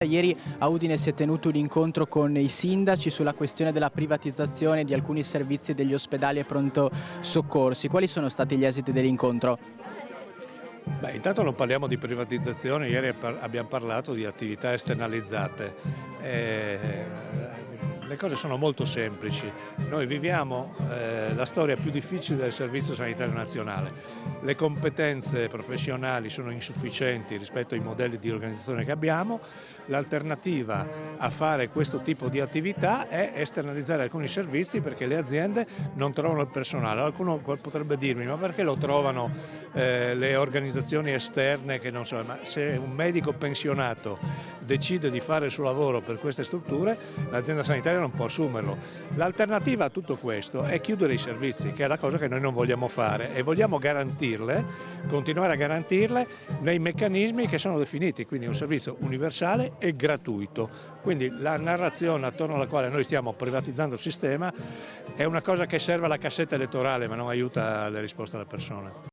Ieri a Udine si è tenuto un incontro con i sindaci sulla questione della privatizzazione di alcuni servizi degli ospedali e pronto soccorsi. Quali sono stati gli esiti dell'incontro? Beh, intanto non parliamo di privatizzazione, ieri abbiamo parlato di attività esternalizzate. Le cose sono molto semplici. Noi viviamo la storia più difficile del Servizio Sanitario Nazionale. Le competenze professionali sono insufficienti rispetto ai modelli di organizzazione che abbiamo. L'alternativa a fare questo tipo di attività è esternalizzare alcuni servizi perché le aziende non trovano il personale. Qualcuno potrebbe dirmi: ma perché lo trovano le organizzazioni esterne che non so? Ma se un medico pensionato decide di fare il suo lavoro per queste strutture, l'azienda sanitaria non può assumerlo. L'alternativa a tutto questo è chiudere i servizi, che è la cosa che noi non vogliamo fare, e vogliamo garantirle, continuare a garantirle nei meccanismi che sono definiti, quindi un servizio universale e gratuito. Quindi la narrazione attorno alla quale noi stiamo privatizzando il sistema è una cosa che serve alla cassetta elettorale, ma non aiuta le risposte alla persona.